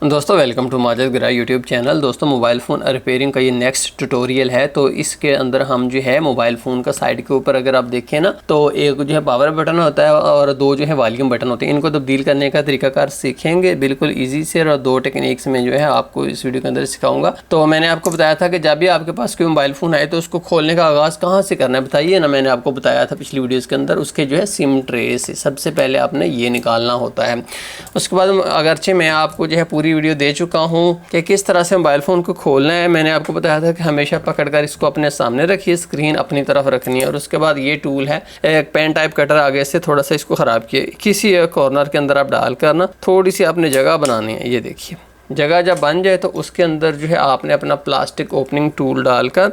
दोस्तों welcome to Majid गिरा YouTube channel. दोस्तों मोबाइल फ़ोन रिपेयरिंग का ये नेक्स्ट ट्यूटोरियल है। तो इसके अंदर हम जो है मोबाइल फ़ोन का साइड के ऊपर अगर आप देखें ना, तो एक जो है पावर बटन होता है और दो जो है वॉल्यूम बटन होते हैं। इनको तब्दील करने का तरीकाकार सीखेंगे बिल्कुल ईजी से, और दो टेक्निक्स में जो है आपको इस वीडियो के अंदर सिखाऊंगा। तो मैंने आपको बताया था कि जब भी आपके पास कोई मोबाइल फ़ोन आए तो उसको खोलने का आगाज़ कहाँ से करना है बताइए ना। मैंने आपको बताया था पिछली वीडियोज़ के अंदर, उसके जो है सिम ट्रे से सबसे पहले आपने ये निकालना होता है। उसके बाद अगरचे मैं आपको जो है पूरी वीडियो दे चुका हूँ कि किस तरह से मोबाइल फ़ोन को खोलना है। मैंने आपको बताया था कि हमेशा पकड़कर इसको अपने सामने रखिए, स्क्रीन अपनी तरफ रखनी है। और उसके बाद ये टूल है एक पेन टाइप कटर, आगे से थोड़ा सा इसको ख़राब किए, किसी एक कॉर्नर के अंदर आप डाल कर ना थोड़ी सी अपनी जगह बनानी है। ये देखिए जगह जब बन जाए तो उसके अंदर जो है आपने अपना प्लास्टिक ओपनिंग टूल डालकर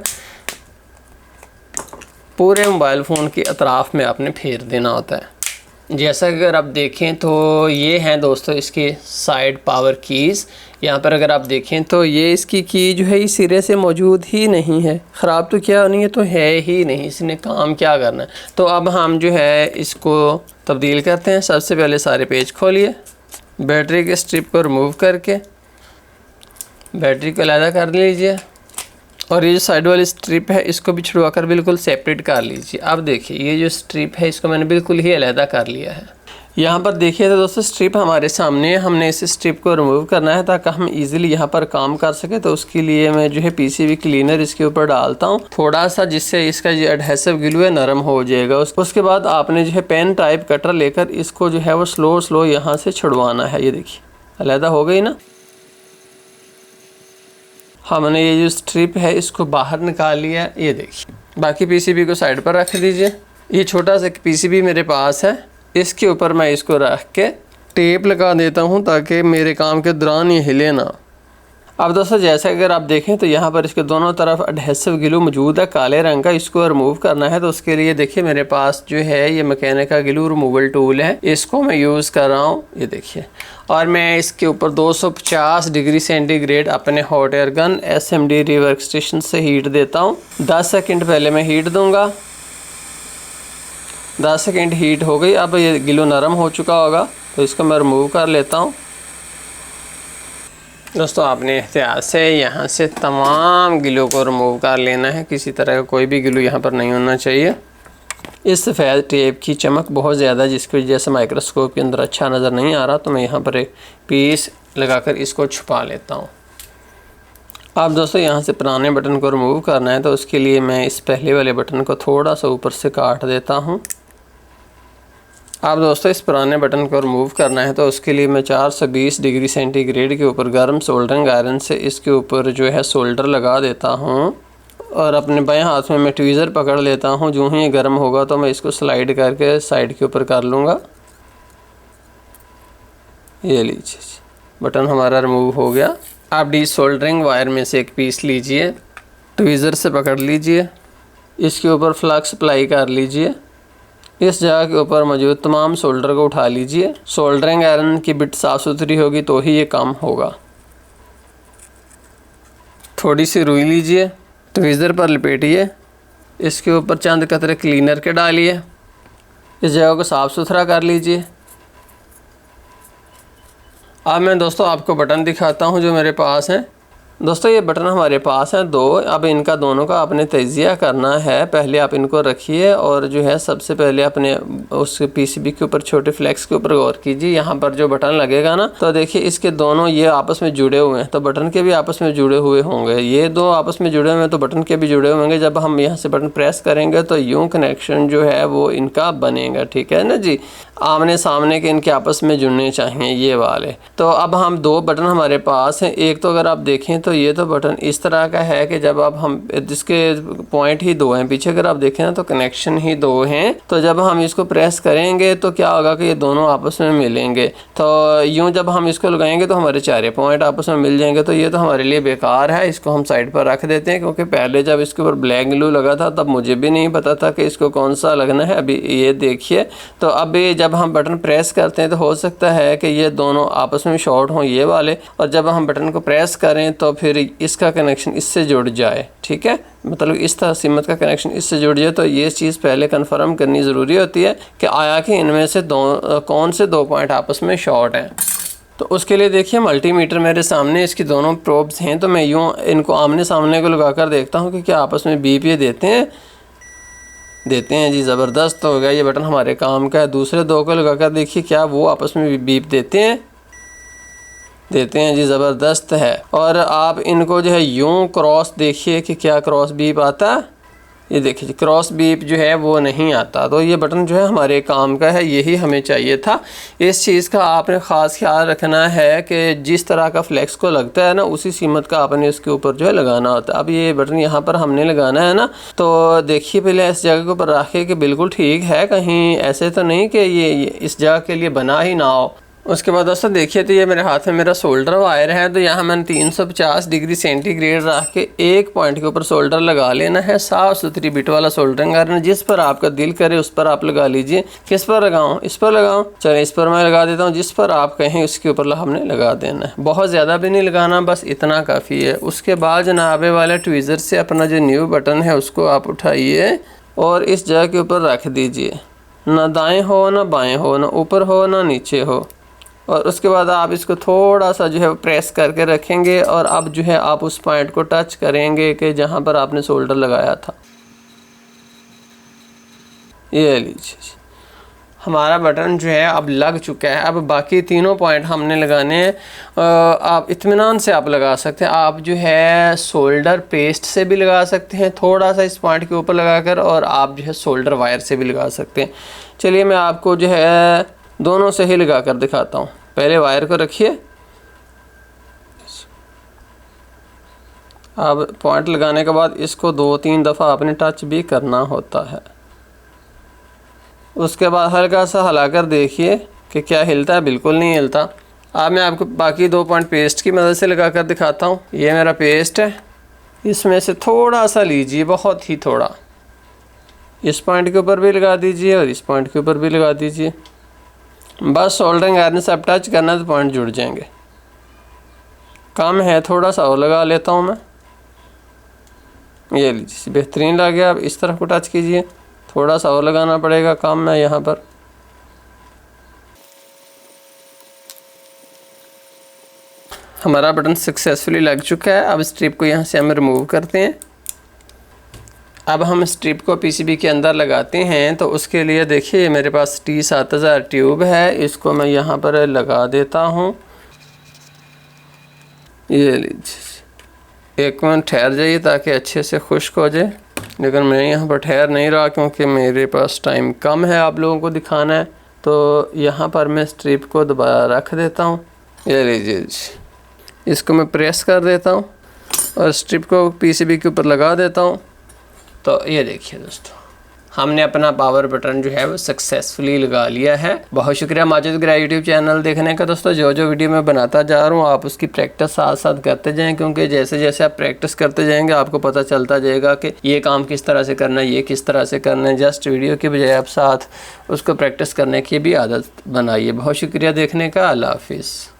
पूरे मोबाइल फ़ोन के अतराफ़ में आपने फेर देना होता है। जैसा कि अगर आप देखें तो ये हैं दोस्तों इसके साइड पावर कीज़। यहाँ पर अगर आप देखें तो ये इसकी की जो है इस सिरे से मौजूद ही नहीं है, ख़राब तो क्या नहीं है, तो है ही नहीं, इसने काम क्या करना है। तो अब हम जो है इसको तब्दील करते हैं। सबसे पहले सारे पेज खोलिए, बैटरी के स्ट्रिप को रिमूव करके बैटरी को अलग कर लीजिए, और ये जो साइड वाली स्ट्रिप है इसको भी छुड़वा कर बिल्कुल सेपरेट कर लीजिए। अब देखिए ये जो स्ट्रिप है इसको मैंने बिल्कुल ही अलहदा कर लिया है। यहाँ पर देखिए तो दोस्तों स्ट्रिप हमारे सामने है, हमने इस स्ट्रिप को रिमूव करना है ताकि हम इजीली यहाँ पर काम कर सके। तो उसके लिए मैं जो है पीसीबी क्लीनर इसके ऊपर डालता हूँ थोड़ा सा, जिससे इसका जो एडहेसिव ग्लू है नरम हो जाएगा। उसके बाद आपने जो है पेन टाइप कटर लेकर इसको जो है वो स्लो यहाँ से छुड़वाना है। ये देखिए अलहदा हो गई ना। हमने ये जो स्ट्रिप है इसको बाहर निकाल लिया। ये देखिए बाकी पीसीबी को साइड पर रख दीजिए। ये छोटा सा पीसीबी मेरे पास है, इसके ऊपर मैं इसको रख के टेप लगा देता हूँ ताकि मेरे काम के दौरान ये हिले ना। अब दोस्तों जैसा अगर आप देखें तो यहाँ पर इसके दोनों तरफ एडहेसिव ग्लू मौजूद है काले रंग का, इसको रिमूव करना है। तो उसके लिए देखिए मेरे पास जो है ये मैकेनिका ग्लू रिमूवल टूल है, इसको मैं यूज़ कर रहा हूँ। ये देखिए, और मैं इसके ऊपर 250 डिग्री सेंटीग्रेड अपने hot air gun SMD rework station से हीट देता हूँ। 10 सेकेंड पहले मैं हीट दूँगा। 10 सेकेंड हीट हो गई। अब ये ग्लू नरम हो चुका होगा तो इसको मैं रिमूव कर लेता हूँ। दोस्तों आपने एहतियात से यहाँ से तमाम ग्लू को रिमूव कर लेना है, किसी तरह का कोई भी ग्लू यहाँ पर नहीं होना चाहिए। इस सफ़ेद टेप की चमक बहुत ज़्यादा जिसकी वजह से माइक्रोस्कोप के अंदर अच्छा नज़र नहीं आ रहा, तो मैं यहाँ पर एक पीस लगाकर इसको छुपा लेता हूँ। अब दोस्तों यहाँ से पुराने बटन को रिमूव करना है, तो उसके लिए मैं इस पहले वाले बटन को थोड़ा सा ऊपर से काट देता हूँ। अब दोस्तों इस पुराने बटन को रिमूव करना है, तो उसके लिए मैं 420 डिग्री सेंटीग्रेड के ऊपर गर्म सोल्डरिंग आयरन से इसके ऊपर जो है सोल्डर लगा देता हूँ, और अपने बाएं हाथ में मैं ट्वीज़र पकड़ लेता हूँ। जो ही ये गर्म होगा तो मैं इसको स्लाइड करके साइड के ऊपर कर लूँगा। ये लीजिए बटन हमारा रिमूव हो गया। आप सोल्डरिंग वायर में से एक पीस लीजिए, ट्वीज़र से पकड़ लीजिए, इसके ऊपर फ्लक्स अप्लाई कर लीजिए। इस जगह के ऊपर मौजूद तमाम सोल्डर को उठा लीजिए। सोल्डरिंग आयरन की बिट साफ़ सुथरी होगी तो ही ये काम होगा। थोड़ी सी रुई लीजिए, ट्वीज़र पर लपेटिए, इसके ऊपर चंद कतरे क्लीनर के डालिए, इस जगह को साफ़ सुथरा कर लीजिए। अब मैं दोस्तों आपको बटन दिखाता हूँ जो मेरे पास हैं। दोस्तों ये बटन हमारे पास हैं 2। अब इनका दोनों का आपने तजिया करना है। पहले आप इनको रखिए और जो है सबसे पहले अपने उस पीसीबी के ऊपर छोटे फ्लैक्स के ऊपर गौर कीजिए। यहाँ पर जो बटन लगेगा ना, तो देखिए इसके दोनों ये आपस में जुड़े हुए हैं, तो बटन के भी आपस में जुड़े हुए होंगे। ये दो आपस में जुड़े हुए हैं तो बटन के भी जुड़े हुए होंगे। जब हम यहाँ से बटन प्रेस करेंगे तो यूँ कनेक्शन जो है वो इनका बनेगा, ठीक है ना जी। आमने सामने के इनके आपस में जुड़ने चाहिए ये वाले। तो अब हम 2 बटन हमारे पास हैं। एक तो अगर आप देखें तो ये तो बटन इस तरह का है कि जब अब हम जिसके पॉइंट ही 2 हैं, पीछे अगर आप देखें ना तो कनेक्शन ही 2 हैं। तो जब हम इसको प्रेस करेंगे तो क्या होगा कि ये दोनों आपस में मिलेंगे। तो यूँ जब हम इसको लगाएंगे तो हमारे 4 पॉइंट आपस में मिल जाएंगे। तो ये तो हमारे लिए बेकार है, इसको हम साइड पर रख देते हैं, क्योंकि पहले जब इसके ऊपर ब्लैक ग्लू लगा था तब मुझे भी नहीं पता था कि इसको कौन सा लगना है। अभी ये देखिए, तो अब जब हम बटन प्रेस करते हैं तो हो सकता है कि ये दोनों आपस में शॉर्ट हों ये वाले, और जब हम बटन को प्रेस करें तो फिर इसका कनेक्शन इससे जुड़ जाए, ठीक है। मतलब इस तरह सिमत का कनेक्शन इससे जुड़ जाए। तो ये चीज़ पहले कंफर्म करनी ज़रूरी होती है कि आया कि इनमें से कौन से 2 पॉइंट आपस में शॉर्ट हैं। तो उसके लिए देखिए मल्टीमीटर मेरे सामने, इसकी दोनों प्रोब्स हैं, तो मैं यूँ इनको आमने सामने को लगा कर देखता हूँ कि क्या आपस में बीप ये देते हैं जी। ज़बरदस्त हो गया, ये बटन हमारे काम का है। दूसरे दो को लगा कर देखिए क्या वो आपस में बीप देते हैं जी, ज़बरदस्त है। और आप इनको जो है यूँ क्रॉस देखिए कि क्या क्रॉस बीप आता है। ये देखिए क्रॉस बीप जो है वो नहीं आता। तो ये बटन जो है हमारे काम का है, यही हमें चाहिए था। इस चीज़ का आपने ख़ास ख्याल रखना है कि जिस तरह का फ्लेक्स को लगता है ना, उसी सीमत का आपने इसके ऊपर जो है लगाना होता है। अब ये बटन यहाँ पर हमने लगाना है ना, तो देखिए पहले इस जगह के ऊपर रखे कि बिल्कुल ठीक है, कहीं ऐसे तो नहीं कि ये इस जगह के लिए बना ही ना हो। उसके बाद दोस्तों देखिए, तो ये मेरे हाथ में मेरा सोल्डर वायर है, तो यहाँ मैंने 350 डिग्री सेंटीग्रेड रख के एक पॉइंट के ऊपर सोल्डर लगा लेना है। साफ़ सुथरी बिट वाला सोल्डरिंग करना, जिस पर आपका दिल करे उस पर आप लगा लीजिए। किस पर लगाऊं? इस पर लगाऊं? चलो इस पर मैं लगा देता हूँ। जिस पर आप कहें उसके ऊपर हमने लगा देना है। बहुत ज़्यादा भी नहीं लगाना, बस इतना काफ़ी है। उसके बाद जनाबे वाले ट्वीज़र से अपना जो न्यू बटन है उसको आप उठाइए और इस जगह के ऊपर रख दीजिए। ना दाएँ हो ना बाएँ हो, ना ऊपर हो ना नीचे हो। और उसके बाद आप इसको थोड़ा सा जो है प्रेस करके रखेंगे और अब जो है आप उस पॉइंट को टच करेंगे कि जहाँ पर आपने सोल्डर लगाया था। ये लीजिए हमारा बटन जो है अब लग चुका है। अब बाकी तीनों पॉइंट हमने लगाने हैं। आप इत्मीनान से आप लगा सकते हैं। आप जो है सोल्डर पेस्ट से भी लगा सकते हैं थोड़ा सा इस पॉइंट के ऊपर लगाकर, और आप जो है सोल्डर वायर से भी लगा सकते हैं। चलिए मैं आपको जो है दोनों से ही लगा कर दिखाता हूँ। पहले वायर को रखिए, अब पॉइंट लगाने के बाद इसको 2-3 दफ़ा आपने टच भी करना होता है। उसके बाद हल्का सा हिलाकर देखिए कि क्या हिलता है। बिल्कुल नहीं हिलता। अब मैं आपको बाकी 2 पॉइंट पेस्ट की मदद से लगा कर दिखाता हूँ। ये मेरा पेस्ट है, इसमें से थोड़ा सा लीजिए, बहुत ही थोड़ा। इस पॉइंट के ऊपर भी लगा दीजिए और इस पॉइंट के ऊपर भी लगा दीजिए। बस सोल्डरिंग आयरन से अब टच करना तो पॉइंट जुड़ जाएंगे। कम है, थोड़ा सा और लगा लेता हूँ मैं। ये लीजिए बेहतरीन लग गया। अब इस तरफ को टच कीजिए, थोड़ा सा और लगाना पड़ेगा, कम है यहाँ पर। हमारा बटन सक्सेसफुली लग चुका है। अब स्ट्रिप को यहाँ से हम रिमूव करते हैं। अब हम स्ट्रिप को पीसीबी के अंदर लगाते हैं, तो उसके लिए देखिए मेरे पास T7000 ट्यूब है, इसको मैं यहाँ पर लगा देता हूँ। ये लीजिए, एक मिनट ठहर जाइए ताकि अच्छे से खुश्क हो जाए, लेकिन मैं यहाँ पर ठहर नहीं रहा क्योंकि मेरे पास टाइम कम है आप लोगों को दिखाना है। तो यहाँ पर मैं स्ट्रिप को दोबारा रख देता हूँ। ये लीजिए, इसको मैं प्रेस कर देता हूँ और स्ट्रिप को पीसीबी के ऊपर लगा देता हूँ। तो ये देखिए दोस्तों, हमने अपना पावर बटन जो है वो सक्सेसफुली लगा लिया है। बहुत शुक्रिया माजिद गिरा यूट्यूब चैनल देखने का। दोस्तों जो जो वीडियो मैं बनाता जा रहा हूँ आप उसकी प्रैक्टिस साथ साथ करते जाएं, क्योंकि जैसे जैसे आप प्रैक्टिस करते जाएंगे आपको पता चलता जाएगा कि ये काम किस तरह से करना है, ये किस तरह से करना है। जस्ट वीडियो की बजाय आप साथ उसको प्रैक्टिस करने की भी आदत बनाइए। बहुत शुक्रिया देखने का। अल्लाह हाफिज़।